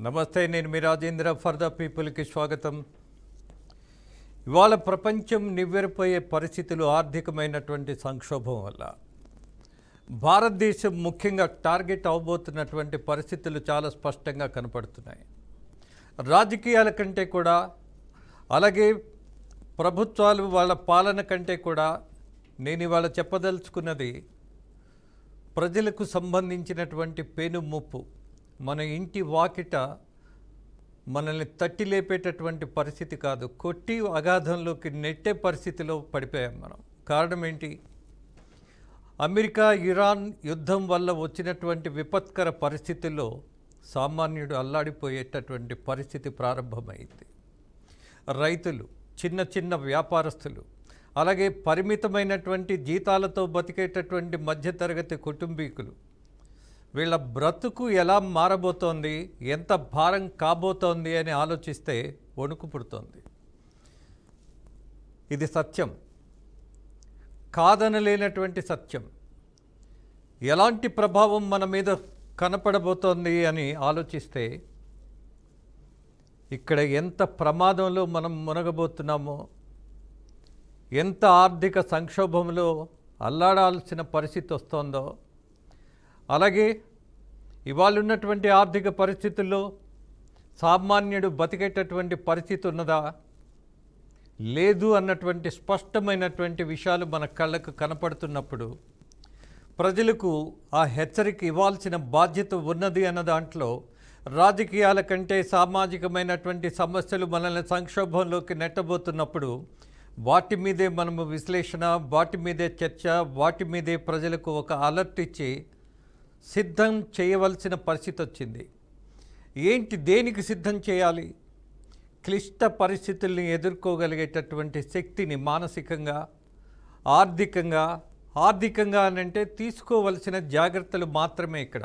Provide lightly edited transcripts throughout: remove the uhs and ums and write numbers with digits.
నమస్తే, నేను మీ Rajendra. For the పీపుల్కి స్వాగతం. ఇవాళ ప్రపంచం నివ్వెరపోయే పరిస్థితులు ఆర్థికమైనటువంటి సంక్షోభం వల్ల భారతదేశం ముఖ్యంగా టార్గెట్ అవబోతున్నటువంటి పరిస్థితులు చాలా స్పష్టంగా కనపడుతున్నాయి. రాజకీయాల కంటే కూడా, అలాగే ప్రభుత్వాలు వాళ్ళ పాలన కంటే కూడా నేను ఇవాళ చెప్పదలుచుకున్నది ప్రజలకు సంబంధించినటువంటి పెనుముప్పు. మన ఇంటి వాకిట మనల్ని తట్టి లేపేటటువంటి పరిస్థితి కాదు, కొట్టి అగాధంలోకి నెట్టే పరిస్థితిలో పడిపోయాం మనం. కారణం ఏంటి? అమెరికా ఇరాన్ యుద్ధం వల్ల వచ్చినటువంటి విపత్కర పరిస్థితుల్లో సామాన్యుడు అల్లాడిపోయేటటువంటి పరిస్థితి ప్రారంభమైంది. రైతులు, చిన్న చిన్న వ్యాపారస్తులు, అలాగే పరిమితమైనటువంటి జీతాలతో బతికేటటువంటి మధ్యతరగతి కుటుంబీకులు, వీళ్ళ బ్రతుకు ఎలా మారబోతోంది, ఎంత భారం కాబోతోంది అని ఆలోచిస్తే వణుకు పుడుతోంది. ఇది సత్యం, కాదనలేనటువంటి సత్యం. ఎలాంటి ప్రభావం మన మీద కనపడబోతోంది అని ఆలోచిస్తే ఇక్కడ ఎంత ప్రమాదంలో మనం మునగబోతున్నామో, ఎంత ఆర్థిక సంక్షోభంలో అల్లాడాల్సిన పరిస్థితి వస్తోందో, అలాగే ఇవాళ ఉన్నటువంటి ఆర్థిక పరిస్థితుల్లో సామాన్యుడు బతికేటటువంటి పరిస్థితి ఉన్నదా లేదు అన్నటువంటి స్పష్టమైనటువంటి విషయాలు మన కళ్ళకు కనపడుతున్నప్పుడు ప్రజలకు ఆ హెచ్చరిక ఇవ్వాల్సిన బాధ్యత ఉన్నది అన్న దాంట్లో రాజకీయాల కంటే సామాజికమైనటువంటి సమస్యలు మనల్ని సంక్షోభంలోకి నెట్టబోతున్నప్పుడు వాటి మీదే మనము విశ్లేషణ, వాటి మీదే చర్చ, వాటి మీదే ప్రజలకు ఒక అలర్ట్ ఇచ్చి సిద్ధం చేయవలసిన పరిస్థితి వచ్చింది. ఏంటి, దేనికి సిద్ధం చేయాలి? క్లిష్ట పరిస్థితుల్ని ఎదుర్కోగలిగేటటువంటి శక్తిని మానసికంగా, ఆర్థికంగా అంటే తీసుకోవలసిన జాగ్రత్తలు మాత్రమే. ఇక్కడ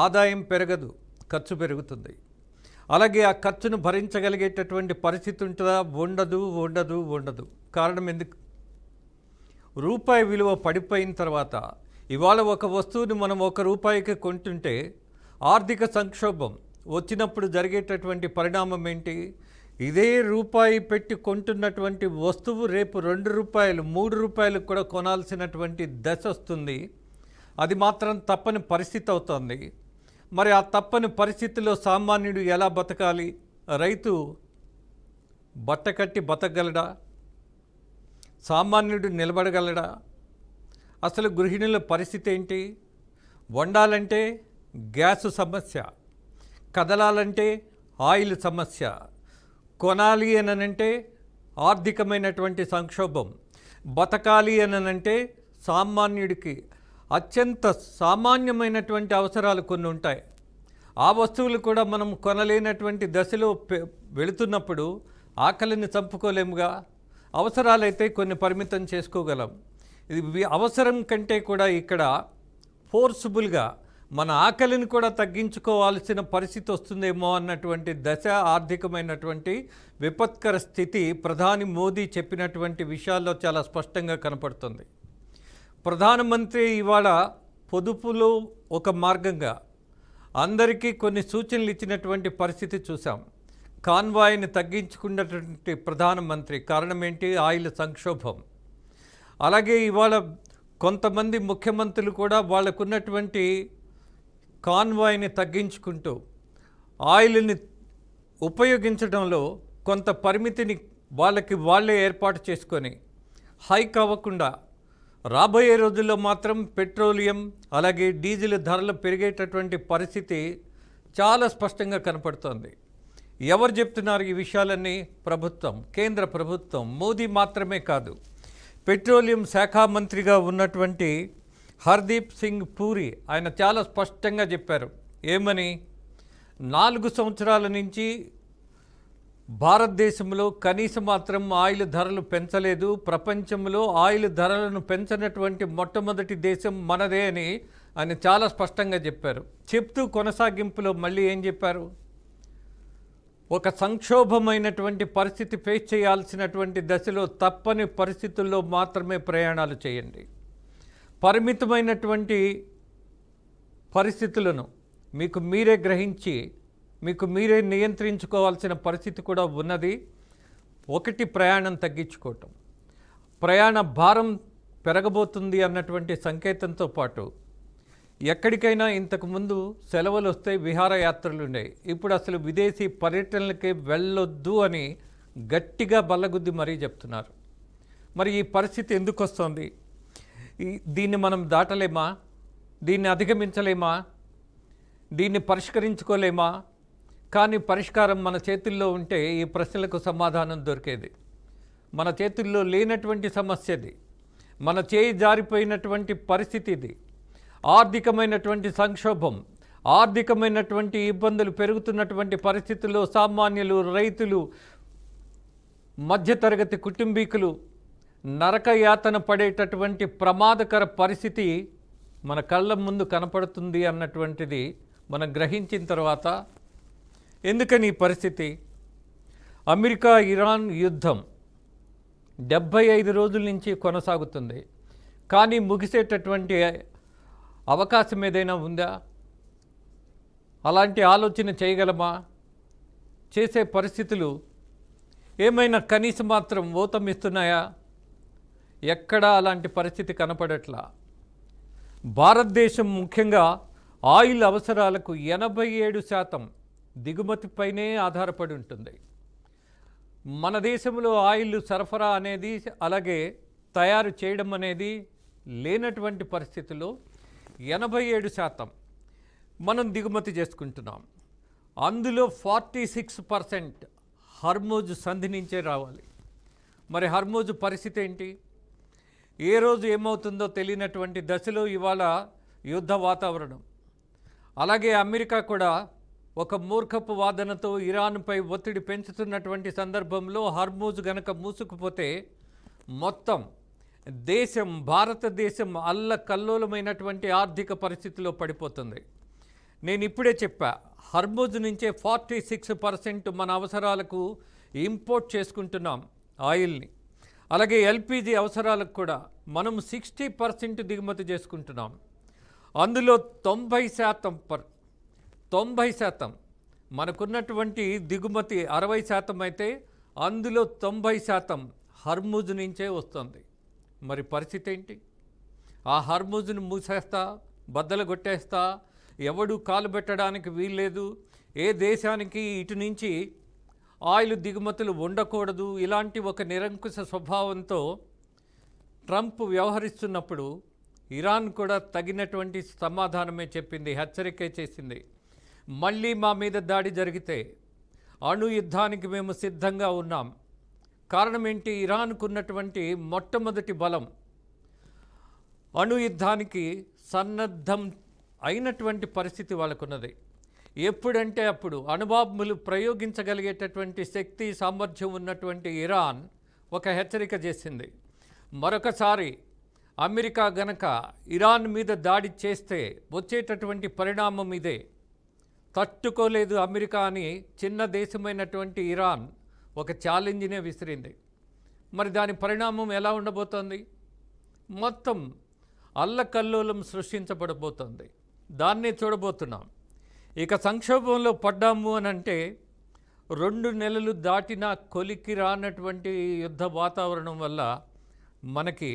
ఆదాయం పెరగదు, ఖర్చు పెరుగుతుంది. అలాగే ఆ ఖర్చును భరించగలిగేటటువంటి పరిస్థితి ఉంటుందా? ఉండదు. కారణం ఎందుకు? రూపాయి విలువ పడిపోయిన తర్వాత ఇవాళ ఒక వస్తువుని మనం ₹1 కొంటుంటే ఆర్థిక సంక్షోభం వచ్చినప్పుడు జరిగేటటువంటి పరిణామం ఏంటి? ఇదే రూపాయి పెట్టి కొంటున్నటువంటి వస్తువు రేపు ₹2, ₹3 కూడా కొనాల్సినటువంటి దశ వస్తుంది. అది మాత్రం తప్పని పరిస్థితి అవుతుంది. మరి ఆ తప్పని పరిస్థితిలో సామాన్యుడు ఎలా బతకాలి? రైతు బట్టకట్టి బతకగలడా? సామాన్యుడు నిలబడగలడా? అసలు గృహిణుల పరిస్థితి ఏంటి? వండాలంటే గ్యాసు సమస్య, కదలాలంటే ఆయిల్ సమస్య, కొనాలి అనంటే ఆర్థికమైనటువంటి సంక్షోభం, బతకాలి అనంటే సామాన్యుడికి అత్యంత సామాన్యమైనటువంటి అవసరాలు కొన్ని ఉంటాయి. ఆ వస్తువులు కూడా మనం కొనలేనటువంటి దశలో వెళుతున్నప్పుడు ఆకలిని చంపుకోలేముగా. అవసరాలైతే కొన్ని పరిమితం చేసుకోగలం. ఇది అవసరం కంటే కూడా ఇక్కడ ఫోర్స్ఫుల్గా మన ఆకలిని కూడా తగ్గించుకోవాల్సిన పరిస్థితి వస్తుందేమో అన్నటువంటి దశ, ఆర్థికమైనటువంటి విపత్కర స్థితి ప్రధాని మోదీ చెప్పినటువంటి విషయాల్లో చాలా స్పష్టంగా కనపడుతుంది. ప్రధానమంత్రి ఇవాళ పొదుపులో ఒక మార్గంగా అందరికీ కొన్ని సూచనలు ఇచ్చినటువంటి పరిస్థితి చూసాం. కాన్వాయ్ని తగ్గించుకున్నటువంటి ప్రధానమంత్రి. కారణం ఏంటి? ఆయిల్ సంక్షోభం. అలాగే ఇవాళ కొంతమంది ముఖ్యమంత్రులు కూడా వాళ్ళకున్నటువంటి కాన్వాయ్ని తగ్గించుకుంటూ ఆయిల్ని ఉపయోగించడంలో కొంత పరిమితిని వాళ్ళే ఏర్పాటు చేసుకొని హైక్ అవ్వకుండా రాబోయే రోజుల్లో మాత్రం పెట్రోలియం అలాగే డీజిల్ ధరలు పెరిగేటటువంటి పరిస్థితి చాలా స్పష్టంగా కనపడుతోంది. ఎవరు చెప్తున్నారు ఈ విషయాలన్నీ? ప్రభుత్వం, కేంద్ర ప్రభుత్వం. మోదీ మాత్రమే కాదు, పెట్రోలియం శాఖ మంత్రిగా ఉన్నటువంటి హర్దీప్ సింగ్ పూరి ఆయన చాలా స్పష్టంగా చెప్పారు. ఏమని? 4 సంవత్సరాల నుంచి భారతదేశంలో కనీసం మాత్రం ఆయిల్ ధరలు పెంచలేదు. ప్రపంచంలో ఆయిల్ ధరలను పెంచినటువంటి మొట్టమొదటి దేశం మనదే అని ఆయన చాలా స్పష్టంగా చెప్పారు. చెప్తూ కొనసాగింపులో మళ్ళీ ఏం చెప్పారు? ఒక సంక్షోభమైనటువంటి పరిస్థితి ఫేస్ చేయాల్సినటువంటి దశలో తప్పని పరిస్థితుల్లో మాత్రమే ప్రయాణాలు చేయండి. పరిమితమైనటువంటి పరిస్థితులను మీకు మీరే గ్రహించి మీకు మీరే నియంత్రించుకోవాల్సిన పరిస్థితి కూడా ఉన్నది. ఒకటి, ప్రయాణం తగ్గించుకోవటం, ప్రయాణ భారం పెరగబోతుంది అన్నటువంటి సంకేతంతో పాటు ఎక్కడికైనా ఇంతకుముందు సెలవులు వస్తే విహారయాత్రలు ఉండేవి. ఇప్పుడు అసలు విదేశీ పర్యటనలకే వెళ్ళొద్దు అని గట్టిగా బల్లగుద్ది మరీ చెప్తున్నారు. మరి ఈ పరిస్థితి ఎందుకు వస్తుంది? దీన్ని మనం దాటలేమా? దీన్ని అధిగమించలేమా? దీన్ని పరిష్కరించుకోలేమా? కానీ పరిష్కారం మన చేతుల్లో ఉంటే ఈ ప్రశ్నలకు సమాధానం దొరికేది. మన చేతుల్లో లేనటువంటి సమస్యది, మన చేయి జారిపోయినటువంటి పరిస్థితి ఇది. ఆర్థికమైనటువంటి సంక్షోభం, ఆర్థికమైనటువంటి ఇబ్బందులు పెరుగుతున్నటువంటి పరిస్థితుల్లో సామాన్యులు, రైతులు, మధ్యతరగతి కుటుంబీకులు నరకయాతన పడేటటువంటి ప్రమాదకర పరిస్థితి మన కళ్ళ ముందు కనపడుతుంది అన్నటువంటిది మనం గ్రహించిన తర్వాత, ఎందుకని ఈ పరిస్థితి? అమెరికా ఇరాన్ యుద్ధం 75 రోజుల నుంచి కొనసాగుతుంది. కానీ ముగిసేటటువంటి అవకాశం ఏదైనా ఉందా? అలాంటి ఆలోచన చేయగలమా? చేసే పరిస్థితులు ఏమైనా కనీసం మాత్రం ఊతమిస్తున్నాయా? ఎక్కడా అలాంటి పరిస్థితి కనపడట్లా. భారతదేశం ముఖ్యంగా ఆయిల్ అవసరాలకు 87% దిగుమతిపైనే ఆధారపడి ఉంటుంది. మన దేశంలో ఆయిల్ సరఫరా అనేది, అలాగే తయారు చేయడం అనేది లేనటువంటి పరిస్థితుల్లో 87% మనం దిగుమతి చేసుకుంటున్నాం. అందులో 46% హర్మోజ్ సంధి నుంచే రావాలి. మరి హర్మోజ్ పరిస్థితి ఏంటి? ఏ రోజు ఏమవుతుందో తెలియనటువంటి దశలో ఇవాళ యుద్ధ వాతావరణం. అలాగే అమెరికా కూడా ఒక మూర్ఖపు వాదనతో ఇరాన్పై ఒత్తిడి పెంచుతున్నటువంటి సందర్భంలో హర్మోజ్ గనక మూసుకుపోతే మొత్తం దేశం, భారతదేశం అల్లకల్లోలమైనటువంటి ఆర్థిక పరిస్థితిలో పడిపోతుంది. నేను ఇప్పుడే చెప్పా, హర్మోజ్ నుంచే 46% మన అవసరాలకు ఇంపోర్ట్ చేసుకుంటున్నాం ఆయిల్ని. అలాగే ఎల్పిజి అవసరాలకు కూడా మనం 60% దిగుమతి చేసుకుంటున్నాం. అందులో 90% మనకున్నటువంటి దిగుమతి 60% అయితే అందులో 90% హర్మూజ్ నుంచే వస్తుంది. మరి పరిస్థితి ఏంటి? ఆ హర్మూజ్ను మూసేస్తా, బద్దలు కొట్టేస్తా, ఎవడు కాలు పెట్టడానికి వీల్లేదు, ఏ దేశానికి ఇటు నుంచి ఆయిల్ దిగుమతులు ఉండకూడదు, ఇలాంటి ఒక నిరంకుశ స్వభావంతో ట్రంప్ వ్యవహరిస్తున్నప్పుడు ఇరాన్ కూడా తగినటువంటి సమాధానమే చెప్పింది, హెచ్చరికే చేసింది. మళ్ళీ మా మీద దాడి జరిగితే అణు యుద్ధానికి మేము సిద్ధంగా ఉన్నాం. కారణం ఏంటి? ఇరాన్కు ఉన్నటువంటి మొట్టమొదటి బలం అణు యుద్ధానికి సన్నద్ధం అయినటువంటి పరిస్థితి వాళ్ళకున్నది. ఎప్పుడంటే అప్పుడు అణుబాంబులు ప్రయోగించగలిగేటటువంటి శక్తి, సామర్థ్యం ఉన్నటువంటి ఇరాన్ ఒక హెచ్చరిక చేసింది. మరొకసారి అమెరికా గనక ఇరాన్ మీద దాడి చేస్తే వచ్చేటటువంటి పరిణామం ఇదే. తట్టుకోలేదు అమెరికా అని చిన్న దేశమైనటువంటి ఇరాన్ ఒక ఛాలెంజ్నే విసిరింది. మరి దాని పరిణామం ఎలా ఉండబోతోంది? మొత్తం అల్లకల్లోలం సృష్టించబడబోతోంది. దాన్నే చూడబోతున్నాం. ఇక సంక్షోభంలో పడ్డాము అని అంటే 2 నెలలు దాటినా కొలికి రానటువంటి యుద్ధ వాతావరణం వల్ల మనకి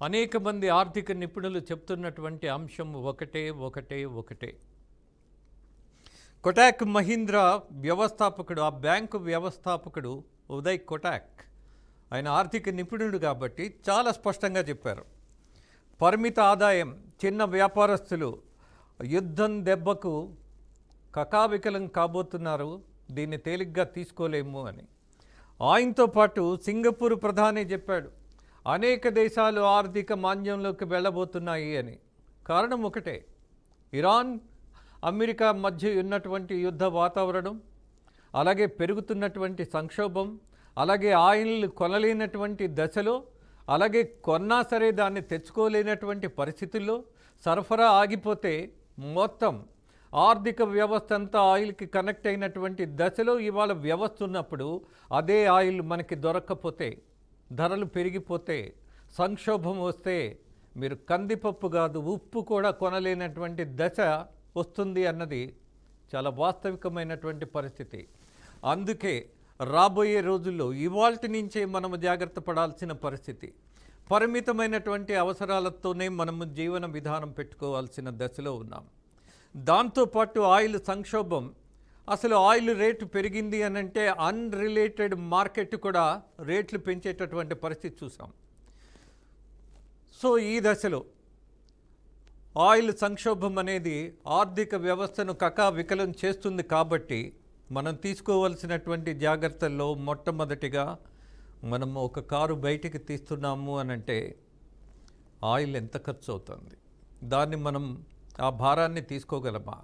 అనేక మంది ఆర్థిక నిపుణులు చెప్తున్నటువంటి అంశం ఒకటే. కొటాక్ మహీంద్రా వ్యవస్థాపకుడు, ఆ బ్యాంకు వ్యవస్థాపకుడు ఉదయ్ కొటాక్, ఆయన ఆర్థిక నిపుణుడు కాబట్టి చాలా స్పష్టంగా చెప్పారు. పరిమిత ఆదాయం, చిన్న వ్యాపారస్తులు యుద్ధం దెబ్బకు కకావికలం కాబోతున్నారు, దీన్ని తేలిగ్గా తీసుకోలేము అని. ఆయనతో పాటు సింగపూర్ ప్రధాని చెప్పాడు, అనేక దేశాలు ఆర్థిక మాంద్యంలోకి వెళ్ళబోతున్నాయి అని. కారణం ఒకటే, ఇరాన్ అమెరికా మధ్య ఉన్నటువంటి యుద్ధ వాతావరణం, అలాగే పెరుగుతున్నటువంటి సంక్షోభం, అలాగే ఆయిల్ కొనలేనటువంటి దశలో, అలాగే కొన్నా సరే దాన్ని తెచ్చుకోలేనటువంటి పరిస్థితుల్లో, సరఫరా ఆగిపోతే మొత్తం ఆర్థిక వ్యవస్థ అంతా ఆయిల్కి కనెక్ట్ అయినటువంటి దశలో ఇవాళ వ్యవస్థ ఉన్నప్పుడు అదే ఆయిల్ మనకి దొరక్కపోతే, ధరలు పెరిగిపోతే, సంక్షోభం వస్తే మీరు కందిపప్పు కాదు ఉప్పు కూడా కొనలేనటువంటి దశ వస్తుంది అన్నది చాలా వాస్తవికమైనటువంటి పరిస్థితి. అందుకే రాబోయే రోజుల్లో ఇవాల్టి నుంచే మనము జాగ్రత్త పడాల్సిన పరిస్థితి. పరిమితమైనటువంటి అవసరాలతోనే మనము జీవన విధానం పెట్టుకోవాల్సిన దశలో ఉన్నాం. దాంతోపాటు ఆయిల్ సంక్షోభం, అసలు ఆయిల్ రేటు పెరిగింది అనంటే అన్రిలేటెడ్ మార్కెట్ కూడా రేట్లు పెంచేటటువంటి పరిస్థితి చూసాం. సో ఈ దశలో ఆయిల్ సంక్షోభం అనేది ఆర్థిక వ్యవస్థను కకావికలం చేస్తుంది. కాబట్టి మనం తీసుకోవాల్సినటువంటి జాగ్రత్తల్లో మొట్టమొదటిగా మనం ఒక కారు బయటికి తీస్తున్నాము అనంటే ఆయిల్ ఎంత ఖర్చు అవుతుంది, దాన్ని మనం ఆ భారాన్ని తీసుకోగలమా?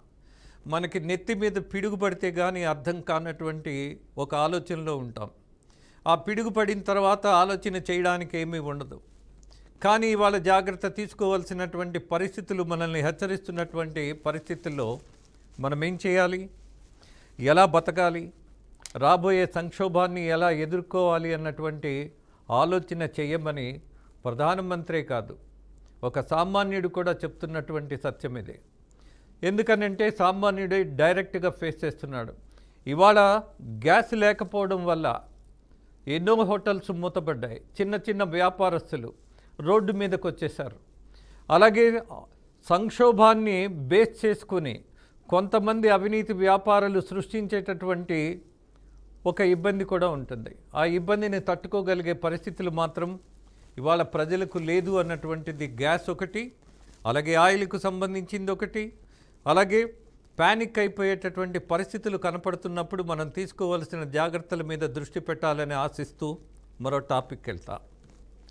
మనకి నెత్తి మీద పిడుగు పడితే కానీ అర్థం కానటువంటి ఒక ఆలోచనలో ఉంటాం. ఆ పిడుగు పడిన తర్వాత ఆలోచన చేయడానికి ఏమీ ఉండదు. కానీ ఇవాళ జాగ్రత్త తీసుకోవాల్సినటువంటి పరిస్థితులు మనల్ని హెచ్చరిస్తున్నటువంటి పరిస్థితుల్లో మనం ఏం చేయాలి, ఎలా బతకాలి, రాబోయే సంక్షోభాన్ని ఎలా ఎదుర్కోవాలి అన్నటువంటి ఆలోచన చేయమని ప్రధానమంత్రే కాదు, ఒక సామాన్యుడు కూడా చెప్తున్నటువంటి సత్యం ఇదే. ఎందుకనంటే సామాన్యుడే డైరెక్ట్గా ఫేస్ చేస్తున్నాడు. ఇవాళ గ్యాస్ లేకపోవడం వల్ల ఎన్నో హోటల్స్ మూతపడ్డాయి. చిన్న చిన్న వ్యాపారస్తులు రోడ్డు మీదకు వచ్చేశారు. అలాగే సంక్షోభాన్ని బేస్ చేసుకుని కొంతమంది అవినీతి వ్యాపారాలు సృష్టించేటటువంటి ఒక ఇబ్బంది కూడా ఉంటుంది. ఆ ఇబ్బందిని తట్టుకోగలిగే పరిస్థితులు మాత్రం ఇవాళ ప్రజలకు లేదు అన్నటువంటిది గ్యాస్ ఒకటి, అలాగే ఆయిల్కు సంబంధించింది ఒకటి, అలాగే ప్యానిక్ అయిపోయేటటువంటి పరిస్థితులు కనపడుతున్నప్పుడు మనం తీసుకోవాల్సిన జాగ్రత్తల మీద దృష్టి పెట్టాలని ఆశిస్తూ మరో టాపిక్కి వెళ్తా.